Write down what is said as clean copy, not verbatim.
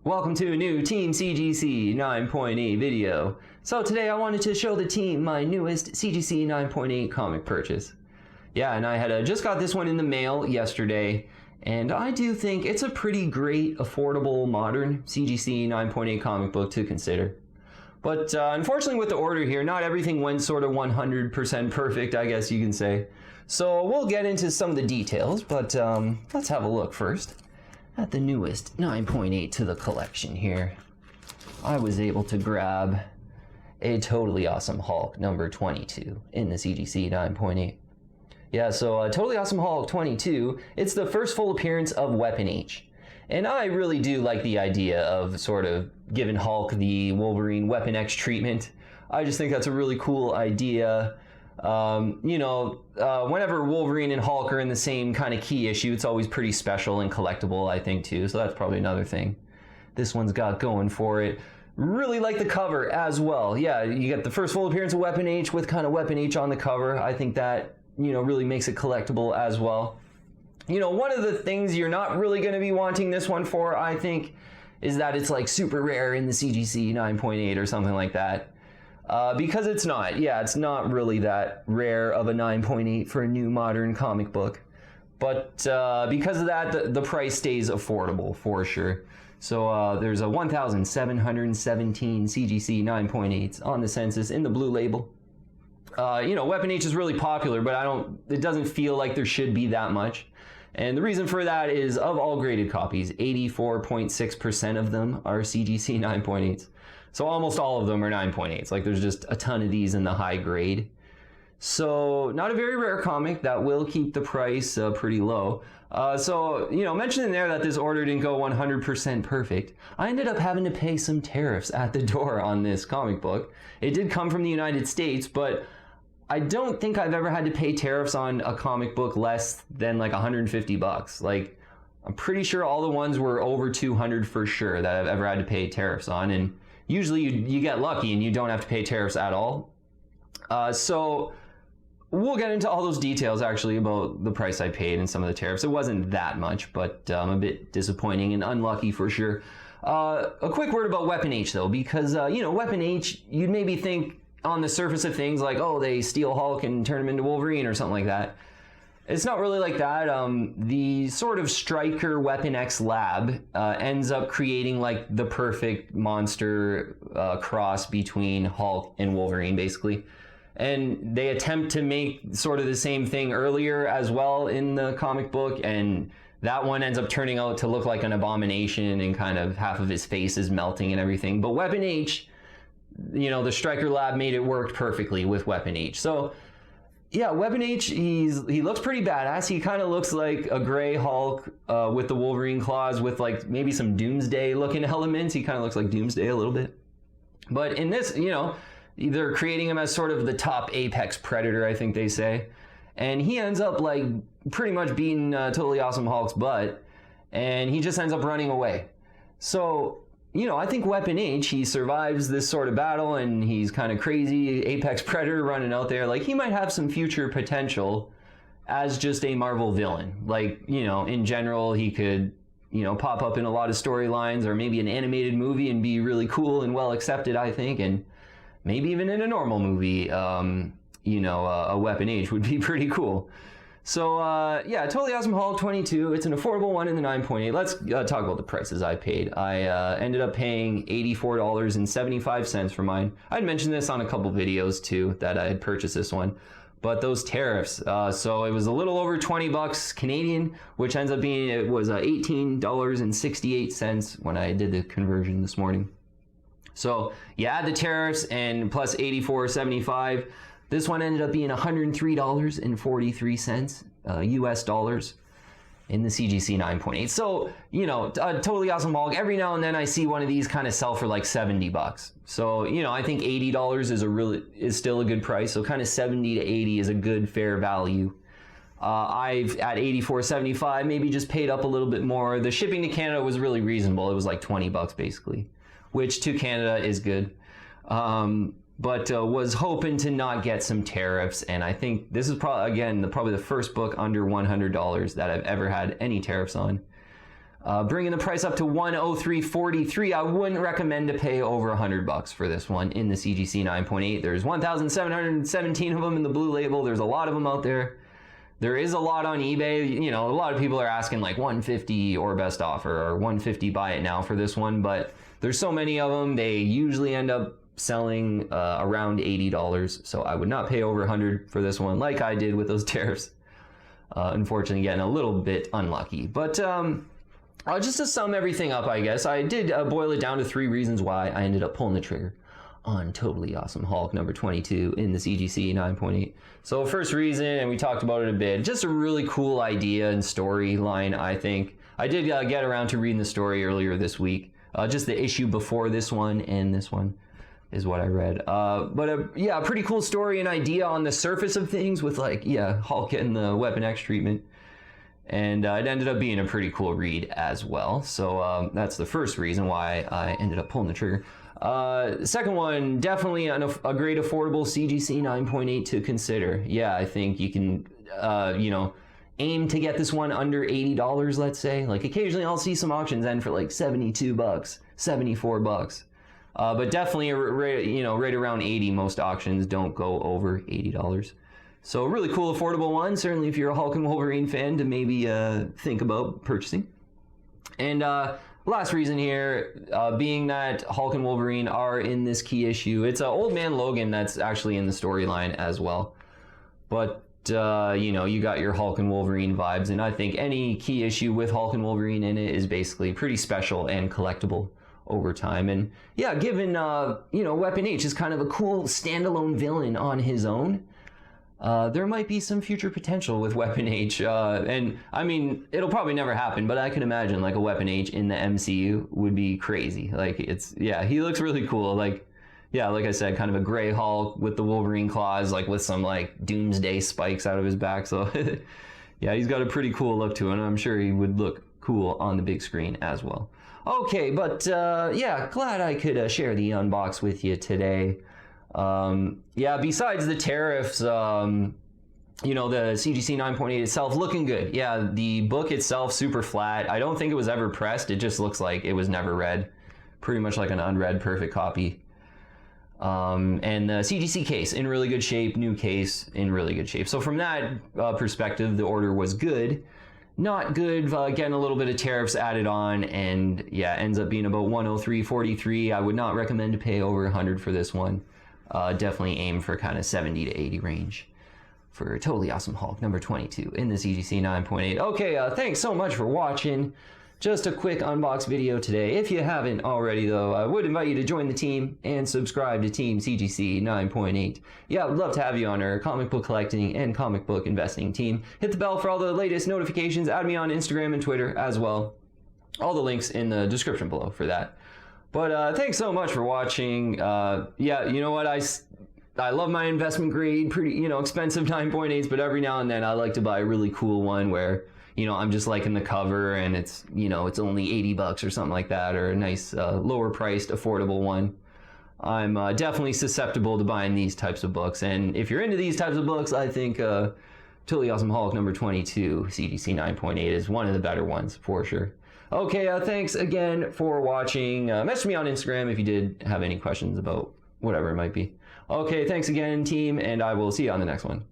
Welcome to a new Team CGC 9.8 video. So today I wanted to show the team my newest CGC 9.8 comic purchase. Yeah, and I had just got this one in the mail yesterday, and I do think it's a pretty great, affordable, modern CGC 9.8 comic book to consider. But unfortunately with the order here, not everything went sort of 100% perfect, I guess you can say. So we'll get into some of the details, but let's have a look first at the newest 9.8 to the collection here. I was able to grab a totally awesome Hulk number 22 in the CGC 9.8. Yeah, so Totally Awesome Hulk 22, it's the first full appearance of Weapon H. And I really do like the idea of sort of giving Hulk the Wolverine Weapon X treatment. I just think that's a really cool idea. Whenever Wolverine and Hulk are in the same kind of key issue, it's always pretty special and collectible, I think, too. So that's probably another thing this one's got going for it. Really like the cover as well. Yeah, you get the first full appearance of Weapon H with kind of Weapon H on the cover. I think that, really makes it collectible as well. One of the things you're not really going to be wanting this one for, I think, is that it's like super rare in the CGC 9.8 or something like that. Because it's not. Yeah, it's not really that rare of a 9.8 for a new modern comic book. But because of that, the price stays affordable for sure. So there's a 1,717 CGC 9.8s on the census in the blue label. Weapon H is really popular, but it doesn't feel like there should be that much. And the reason for that is, of all graded copies, 84.6% of them are CGC 9.8s. So almost all of them are 9.8s. Like, there's just a ton of these in the high grade. So not a very rare comic. That will keep the price pretty low. Mentioning there that this order didn't go 100% perfect, I ended up having to pay some tariffs at the door on this comic book. It did come from the United States, but I don't think I've ever had to pay tariffs on a comic book less than like 150 bucks. Like, I'm pretty sure all the ones were over 200 for sure that I've ever had to pay tariffs on. And usually you get lucky and you don't have to pay tariffs at all. So we'll get into all those details actually about the price I paid and some of the tariffs. It wasn't that much, but a bit disappointing and unlucky for sure. A quick word about Weapon H though, because Weapon H, you'd maybe think on the surface of things like, oh, they steal Hulk and turn him into Wolverine or something like that. It's not really like that. The sort of Stryker Weapon X lab ends up creating like the perfect monster cross between Hulk and Wolverine, basically. And they attempt to make sort of the same thing earlier as well in the comic book, and that one ends up turning out to look like an abomination, and kind of half of his face is melting and everything. But Weapon H, the Stryker lab made it work perfectly with Weapon H. So yeah, Weapon H, he looks pretty badass. He kind of looks like a gray Hulk with the Wolverine claws with like maybe some Doomsday looking elements. He kind of looks like Doomsday a little bit. But in this, they're creating him as sort of the top apex predator, I think they say. And he ends up like pretty much beating Totally Awesome Hulk's butt, and he just ends up running away. So, I think Weapon H, he survives this sort of battle, and he's kind of crazy apex predator running out there. Like, he might have some future potential as just a Marvel villain. Like, in general, he could, pop up in a lot of storylines, or maybe an animated movie and be really cool and well accepted, I think. And maybe even in a normal movie, a Weapon H would be pretty cool. So, yeah, Totally Awesome Hulk 22. It's an affordable one in the 9.8. Let's talk about the prices I paid. I ended up paying $84.75 for mine. I'd mentioned this on a couple videos, too, that I had purchased this one. But those tariffs, so it was a little over 20 bucks Canadian, which ends up being, it was $18.68 when I did the conversion this morning. So you add the tariffs and plus $84.75. This one ended up being $103.43 US dollars in the CGC 9.8. So, Totally Awesome Hulk, every now and then I see one of these kind of sell for like 70 bucks. So, I think $80 is still a good price. So kind of 70 to 80 is a good fair value. I've at $84.75 maybe just paid up a little bit more. The shipping to Canada was really reasonable. It was like 20 bucks basically, which to Canada is good. But was hoping to not get some tariffs, and I think this is probably the first book under $100 that I've ever had any tariffs on. Bringing the price up to $103.43. I wouldn't recommend to pay over $100 for this one in the CGC 9.8. There's 1,717 of them in the blue label. There's a lot of them out there. There is a lot on eBay. You know, a lot of people are asking like $150 or best offer or $150 buy it now for this one, but there's so many of them. They usually end up selling around $80. So I would not pay over $100 for this one like I did with those tariffs. Unfortunately, getting a little bit unlucky. But just to sum everything up, I guess, I did boil it down to 3 reasons why I ended up pulling the trigger on Totally Awesome Hulk number 22 in the CGC 9.8. So first reason, and we talked about it a bit, just a really cool idea and storyline, I think. I did get around to reading the story earlier this week. Just the issue before this one and this one is what I read. Yeah, a pretty cool story and idea on the surface of things with like, yeah, Hulk getting the Weapon X treatment. And it ended up being a pretty cool read as well. So that's the first reason why I ended up pulling the trigger. The second one, definitely a great affordable CGC 9.8 to consider. Yeah, I think you can, you know, aim to get this one under $80, let's say. Like occasionally I'll see some auctions end for like $72, $74. But definitely, you know, right around 80, most auctions don't go over $80. So really cool, affordable one. Certainly if you're a Hulk and Wolverine fan to maybe think about purchasing. And last reason here, being that Hulk and Wolverine are in this key issue. It's Old Man Logan that's actually in the storyline as well. But, you know, you got your Hulk and Wolverine vibes. And I think any key issue with Hulk and Wolverine in it is basically pretty special and collectible over time. And yeah, given, you know, Weapon H is kind of a cool standalone villain on his own. There might be some future potential with Weapon H, and I mean, it'll probably never happen, but I can imagine like a Weapon H in the MCU would be crazy. Like it's, yeah, he looks really cool. Like, yeah, like I said, kind of a gray Hulk with the Wolverine claws, like with some like doomsday spikes out of his back. So yeah, he's got a pretty cool look to him. I'm sure he would look cool on the big screen as well. Okay, but yeah, glad I could share the unbox with you today. Yeah, besides the tariffs, you know, the CGC 9.8 itself looking good. Yeah, the book itself super flat. I don't think it was ever pressed. It just looks like it was never read. Pretty much like an unread perfect copy. And the CGC case in really good shape, new case in really good shape. So from that perspective, the order was good. Not good, getting a little bit of tariffs added on, and yeah, ends up being about $103.43. I would not recommend to pay over $100 for this one. Definitely aim for kind of 70 to 80 range for Totally Awesome Hulk number 22 in the CGC 9.8. Okay, thanks so much for watching. Just a quick unbox video today. If you haven't already though, I would invite you to join the team and subscribe to Team CGC 9.8. Yeah, I would love to have you on our comic book collecting and comic book investing team. Hit the bell for all the latest notifications. Add me on Instagram and Twitter as well. All the links in the description below for that. But thanks so much for watching. Yeah, you know what? I love my investment grade, pretty, you know, expensive 9.8s, but every now and then I like to buy a really cool one where, you know, I'm just liking the cover and it's, you know, it's only $80 or something like that, or a nice lower priced, affordable one. I'm definitely susceptible to buying these types of books. And if you're into these types of books, I think Totally Awesome Hulk number 22, CGC 9.8 is one of the better ones for sure. Okay, thanks again for watching. Message me on Instagram if you did have any questions about whatever it might be. Okay, thanks again, team, and I will see you on the next one.